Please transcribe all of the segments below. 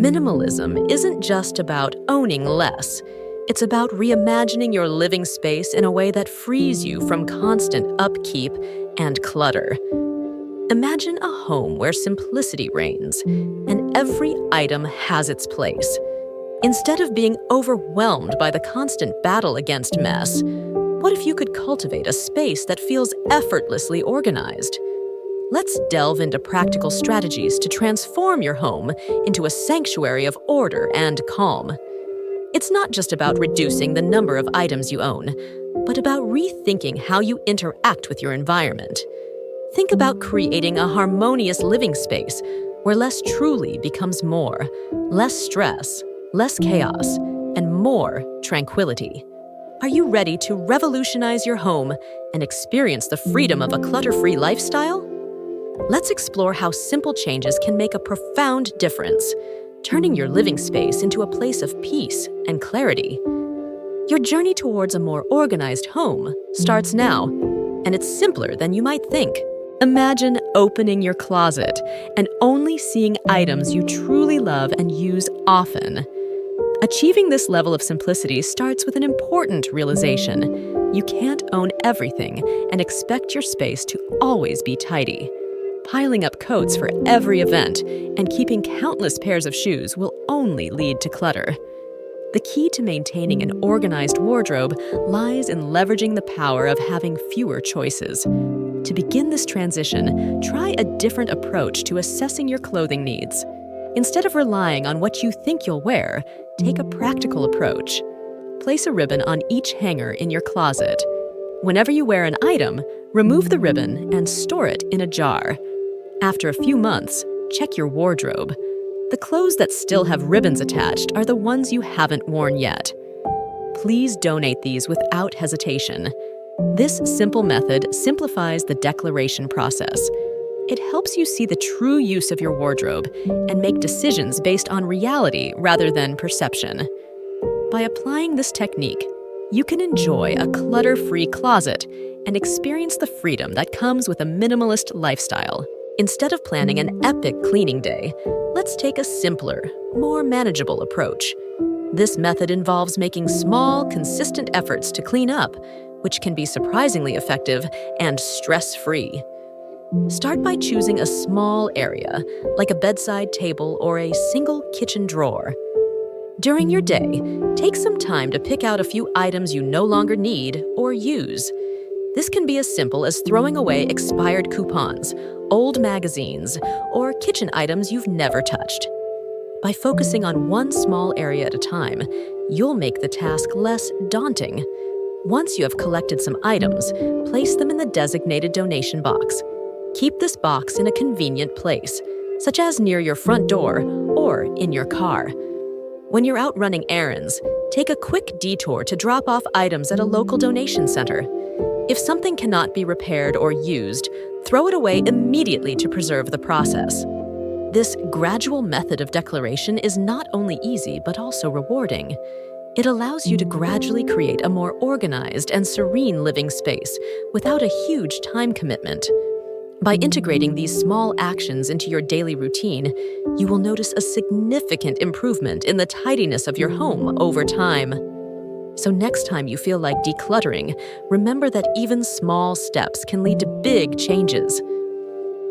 Minimalism isn't just about owning less. It's about reimagining your living space in a way that frees you from constant upkeep and clutter. Imagine a home where simplicity reigns and every item has its place. Instead of being overwhelmed by the constant battle against mess, what if you could cultivate a space that feels effortlessly organized? Let's delve into practical strategies to transform your home into a sanctuary of order and calm. It's not just about reducing the number of items you own, but about rethinking how you interact with your environment. Think about creating a harmonious living space where less truly becomes more, less stress, less chaos, and more tranquility. Are you ready to revolutionize your home and experience the freedom of a clutter-free lifestyle? Let's explore how simple changes can make a profound difference, turning your living space into a place of peace and clarity. Your journey towards a more organized home starts now, and it's simpler than you might think. Imagine opening your closet and only seeing items you truly love and use often. Achieving this level of simplicity starts with an important realization. You can't own everything and expect your space to always be tidy. Piling up coats for every event and keeping countless pairs of shoes will only lead to clutter. The key to maintaining an organized wardrobe lies in leveraging the power of having fewer choices. To begin this transition, try a different approach to assessing your clothing needs. Instead of relying on what you think you'll wear, take a practical approach. Place a ribbon on each hanger in your closet. Whenever you wear an item, remove the ribbon and store it in a jar. After a few months, check your wardrobe. The clothes that still have ribbons attached are the ones you haven't worn yet. Please donate these without hesitation. This simple method simplifies the declaration process. It helps you see the true use of your wardrobe and make decisions based on reality rather than perception. By applying this technique, you can enjoy a clutter-free closet and experience the freedom that comes with a minimalist lifestyle. Instead of planning an epic cleaning day, let's take a simpler, more manageable approach. This method involves making small, consistent efforts to clean up, which can be surprisingly effective and stress-free. Start by choosing a small area, like a bedside table or a single kitchen drawer. During your day, take some time to pick out a few items you no longer need or use. This can be as simple as throwing away expired coupons, old magazines, or kitchen items you've never touched. By focusing on one small area at a time, you'll make the task less daunting. Once you have collected some items, place them in the designated donation box. Keep this box in a convenient place, such as near your front door or in your car. When you're out running errands, take a quick detour to drop off items at a local donation center. If something cannot be repaired or used, throw it away immediately to preserve the process. This gradual method of declaration is not only easy but also rewarding. It allows you to gradually create a more organized and serene living space without a huge time commitment. By integrating these small actions into your daily routine, you will notice a significant improvement in the tidiness of your home over time. So next time you feel like decluttering, remember that even small steps can lead to big changes.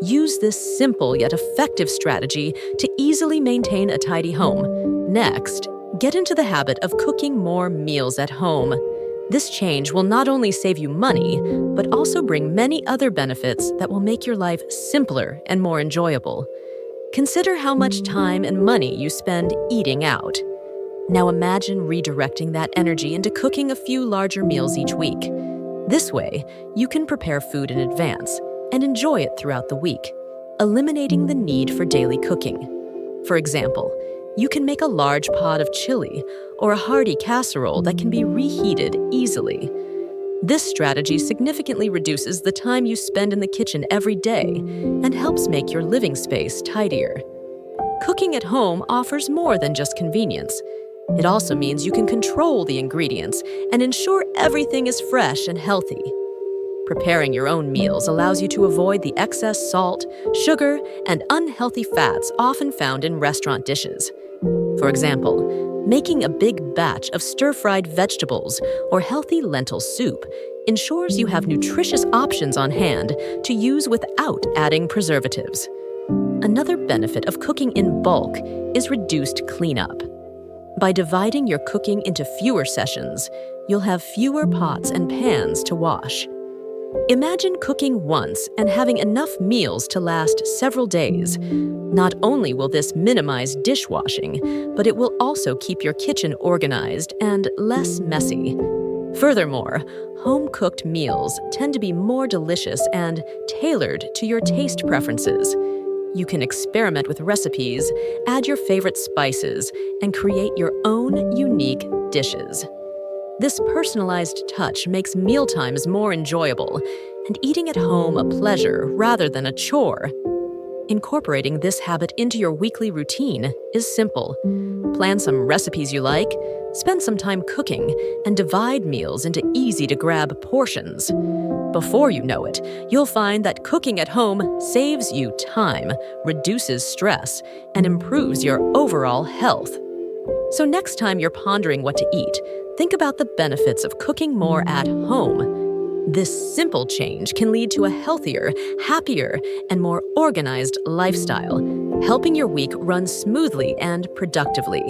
Use this simple yet effective strategy to easily maintain a tidy home. Next, get into the habit of cooking more meals at home. This change will not only save you money, but also bring many other benefits that will make your life simpler and more enjoyable. Consider how much time and money you spend eating out. Now imagine redirecting that energy into cooking a few larger meals each week. This way, you can prepare food in advance and enjoy it throughout the week, eliminating the need for daily cooking. For example, you can make a large pot of chili or a hearty casserole that can be reheated easily. This strategy significantly reduces the time you spend in the kitchen every day and helps make your living space tidier. Cooking at home offers more than just convenience. It also means you can control the ingredients and ensure everything is fresh and healthy. Preparing your own meals allows you to avoid the excess salt, sugar, and unhealthy fats often found in restaurant dishes. For example, making a big batch of stir-fried vegetables or healthy lentil soup ensures you have nutritious options on hand to use without adding preservatives. Another benefit of cooking in bulk is reduced cleanup. By dividing your cooking into fewer sessions, you'll have fewer pots and pans to wash. Imagine cooking once and having enough meals to last several days. Not only will this minimize dishwashing, but it will also keep your kitchen organized and less messy. Furthermore, home-cooked meals tend to be more delicious and tailored to your taste preferences. You can experiment with recipes, add your favorite spices, and create your own unique dishes. This personalized touch makes mealtimes more enjoyable and eating at home a pleasure rather than a chore. Incorporating this habit into your weekly routine is simple. Plan some recipes you like, spend some time cooking, and divide meals into easy-to-grab portions. Before you know it, you'll find that cooking at home saves you time, reduces stress, and improves your overall health. So next time you're pondering what to eat, think about the benefits of cooking more at home. This simple change can lead to a healthier, happier, and more organized lifestyle, helping your week run smoothly and productively.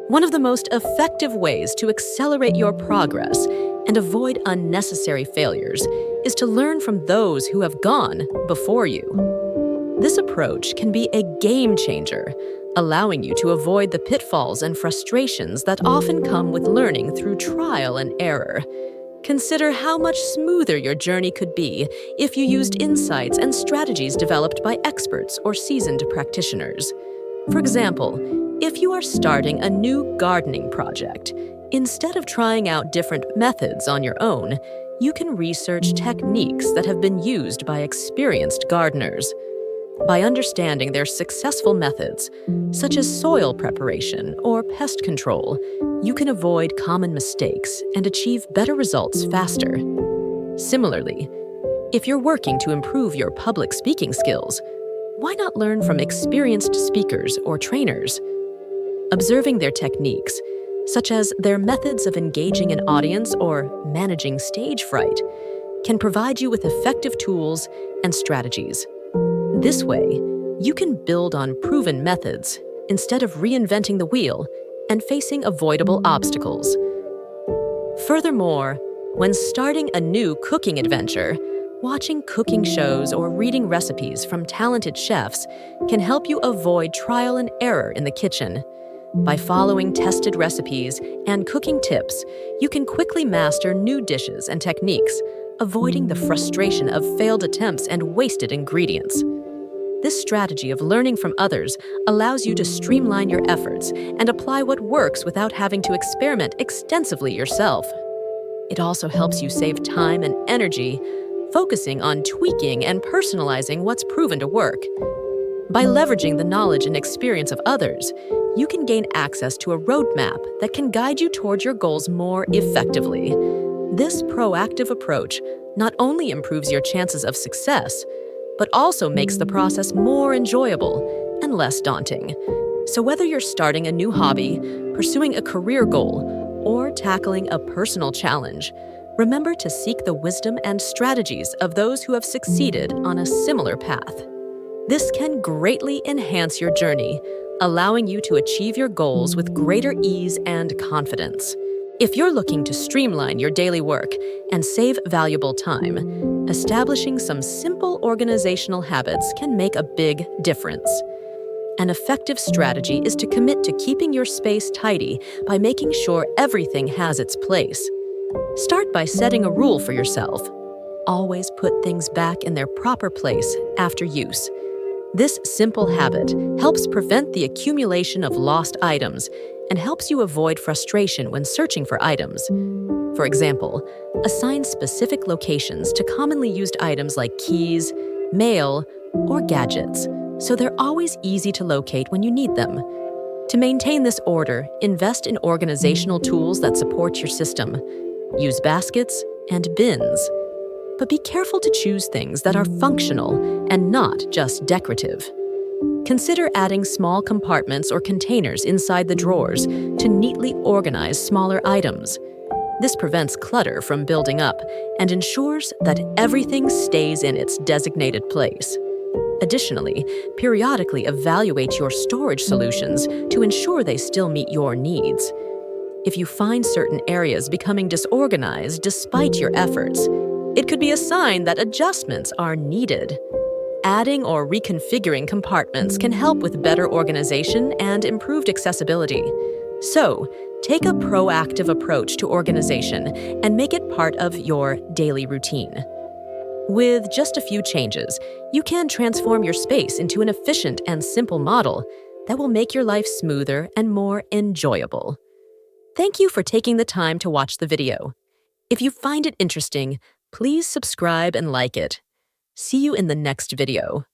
One of the most effective ways to accelerate your progress and avoid unnecessary failures is to learn from those who have gone before you. This approach can be a game changer, allowing you to avoid the pitfalls and frustrations that often come with learning through trial and error. Consider how much smoother your journey could be if you used insights and strategies developed by experts or seasoned practitioners. For example, if you are starting a new gardening project, instead of trying out different methods on your own, you can research techniques that have been used by experienced gardeners. By understanding their successful methods, such as soil preparation or pest control, you can avoid common mistakes and achieve better results faster. Similarly, if you're working to improve your public speaking skills, why not learn from experienced speakers or trainers? Observing their techniques, such as their methods of engaging an audience or managing stage fright, can provide you with effective tools and strategies. This way, you can build on proven methods instead of reinventing the wheel and facing avoidable obstacles. Furthermore, when starting a new cooking adventure, watching cooking shows or reading recipes from talented chefs can help you avoid trial and error in the kitchen. By following tested recipes and cooking tips, you can quickly master new dishes and techniques, avoiding the frustration of failed attempts and wasted ingredients. This strategy of learning from others allows you to streamline your efforts and apply what works without having to experiment extensively yourself. It also helps you save time and energy, focusing on tweaking and personalizing what's proven to work. By leveraging the knowledge and experience of others, you can gain access to a roadmap that can guide you toward your goals more effectively. This proactive approach not only improves your chances of success, but also makes the process more enjoyable and less daunting. So whether you're starting a new hobby, pursuing a career goal, or tackling a personal challenge, remember to seek the wisdom and strategies of those who have succeeded on a similar path. This can greatly enhance your journey, allowing you to achieve your goals with greater ease and confidence. If you're looking to streamline your daily work and save valuable time, establishing some simple organizational habits can make a big difference. An effective strategy is to commit to keeping your space tidy by making sure everything has its place. Start by setting a rule for yourself. Always put things back in their proper place after use. This simple habit helps prevent the accumulation of lost items and helps you avoid frustration when searching for items. For example, assign specific locations to commonly used items like keys, mail, or gadgets, so they're always easy to locate when you need them. To maintain this order, invest in organizational tools that support your system. Use baskets and bins. But be careful to choose things that are functional and not just decorative. Consider adding small compartments or containers inside the drawers to neatly organize smaller items. This prevents clutter from building up and ensures that everything stays in its designated place. Additionally, periodically evaluate your storage solutions to ensure they still meet your needs. If you find certain areas becoming disorganized despite your efforts, it could be a sign that adjustments are needed. Adding or reconfiguring compartments can help with better organization and improved accessibility. So, take a proactive approach to organization and make it part of your daily routine. With just a few changes, you can transform your space into an efficient and simple model that will make your life smoother and more enjoyable. Thank you for taking the time to watch the video. If you find it interesting, please subscribe and like it. See you in the next video.